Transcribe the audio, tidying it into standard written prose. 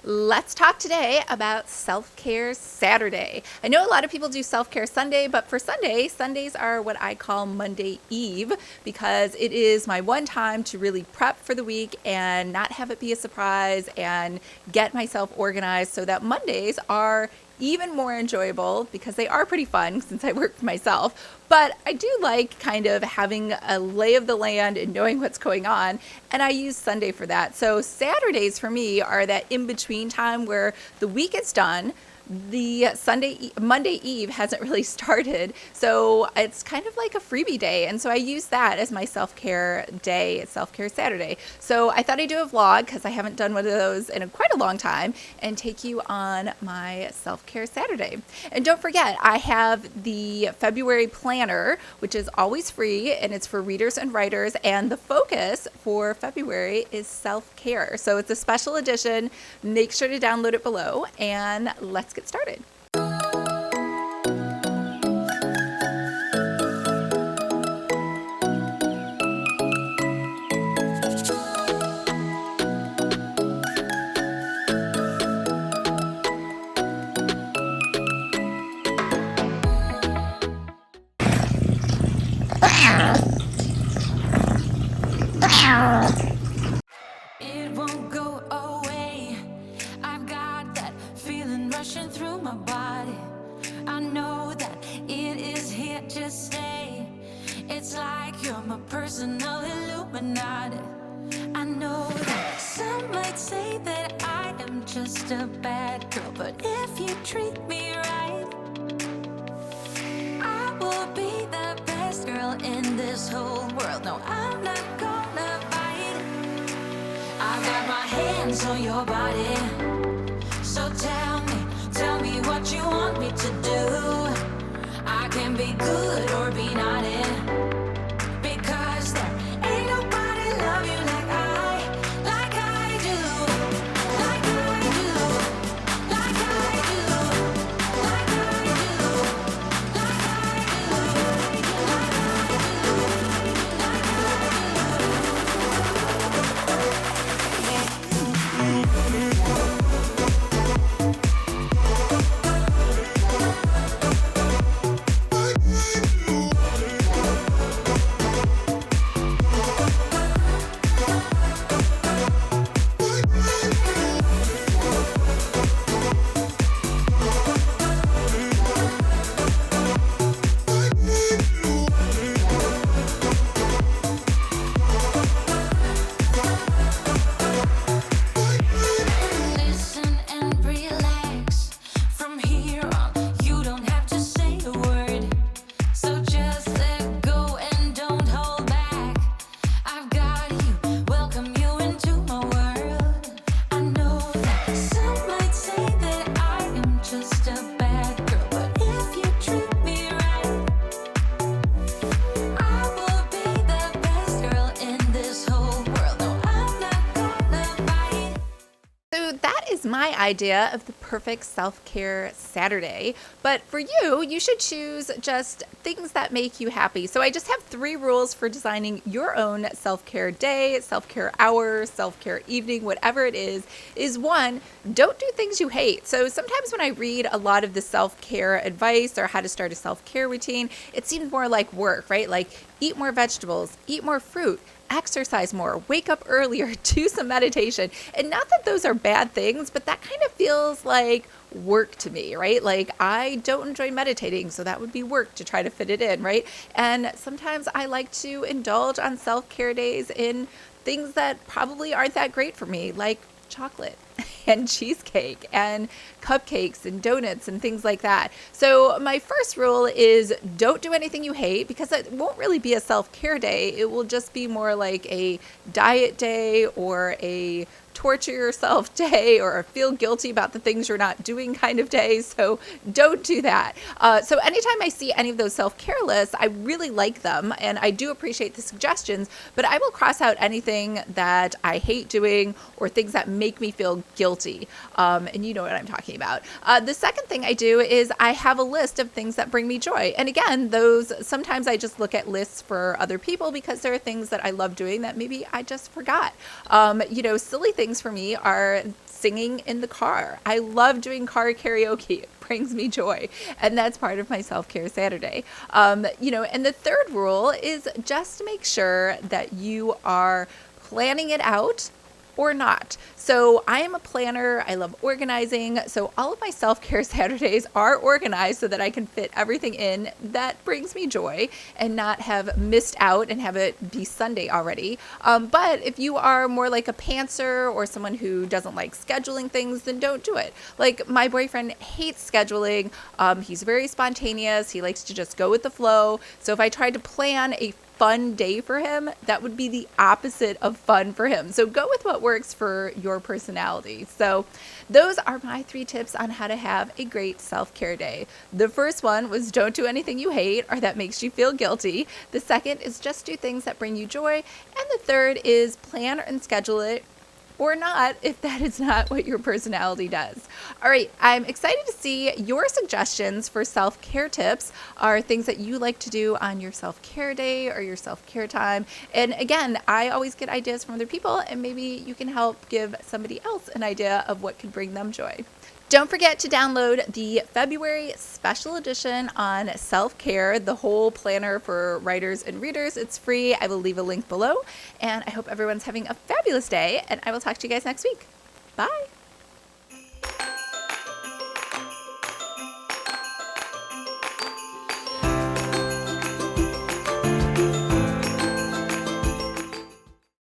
Let's talk today about Self-Care Saturday. I know a lot of people do Self-Care Sunday, but for Sunday, Sundays are what I call Monday Eve because it is my one time to really prep for the week and not have it be a surprise and get myself organized so that Mondays are even more enjoyable because they are pretty fun since I work for myself. But I do like kind of having a lay of the land and knowing what's going on. And I use Sunday for that. So Saturdays for me are that in-between time where the week is done. The Monday Eve hasn't really started, so it's kind of like a freebie day, and so I use that as my self-care day, Self-Care Saturday. So I thought I'd do a vlog because I haven't done one of those in quite a long time, and take you on my Self-Care Saturday. And don't forget, I have the February planner, which is always free, and it's for readers and writers, and the focus for February is self-care. So it's a special edition. Make sure to download it below, and let's get started. It won't go away. I've got that feeling rushing through my body. I know that it is here to stay. It's like you're my personal Illuminati. I know that some might say that I am just a bad girl, but if you treat me right, I will be the best girl in this whole world. No, I'm not gonna bite. I've got my hands on your body. So tell me what you want me to do. I can be good or be naughty, because there ain't nobody love you like I do, like I do, like I do, like I do, like I do, Listen and relax. From here on, you don't have to say a word. So just let go and don't hold back. I've got you, welcome you into my world. I know that some might say that I am just a bad girl, but if you treat me right, I will be the best girl in this whole world. No, I'm not gonna bite. So that is my idea of the perfect self-care Saturday. But for you, you should choose just things that make you happy. So I just have 3 rules for designing your own self-care day, self-care hour, self-care evening, whatever it is 1, don't do things you hate. So sometimes when I read a lot of the self-care advice or how to start a self-care routine, it seems more like work, right? Like eat more vegetables, eat more fruit, exercise more, wake up earlier, do some meditation. And not that those are bad things, but that kind of feels like work to me, right? Like I don't enjoy meditating, so that would be work to try to fit it in, right? And sometimes I like to indulge on self-care days in things that probably aren't that great for me, like chocolate and cheesecake and cupcakes and donuts and things like that. So my first rule is don't do anything you hate, because it won't really be a self-care day. It will just be more like a diet day or a torture yourself day or feel guilty about the things you're not doing kind of day. So don't do that. So anytime I see any of those self-care lists, I really like them and I do appreciate the suggestions, but I will cross out anything that I hate doing or things that make me feel guilty. And you know what I'm talking about. The second thing I do is I have a list of things that bring me joy. And again, those sometimes I just look at lists for other people because there are things that I love doing that maybe I just forgot. Silly things things for me are singing in the car. I love doing car karaoke. It brings me joy. And that's part of my self-care Saturday. And the third rule is just to make sure that you are planning it out or not. So I am a planner. I love organizing. So all of my self-care Saturdays are organized so that I can fit everything in that brings me joy and not have missed out and have it be Sunday already. But if you are more like a pantser or someone who doesn't like scheduling things, then don't do it. Like my boyfriend hates scheduling. He's very spontaneous. He likes to just go with the flow. So if I tried to plan a fun day for him, that would be the opposite of fun for him. So go with what works for your personality. So those are my 3 tips on how to have a great self-care day. The first one was don't do anything you hate or that makes you feel guilty. The second is just do things that bring you joy. And the third is plan and schedule it or not if that is not what your personality does. All right, I'm excited to see your suggestions for self-care tips or things that you like to do on your self-care day or your self-care time. And again, I always get ideas from other people, and maybe you can help give somebody else an idea of what could bring them joy. Don't forget to download the February special edition on self-care, the whole planner for writers and readers. It's free. I will leave a link below. And I hope everyone's having a fabulous day, and I will talk to you guys next week. Bye.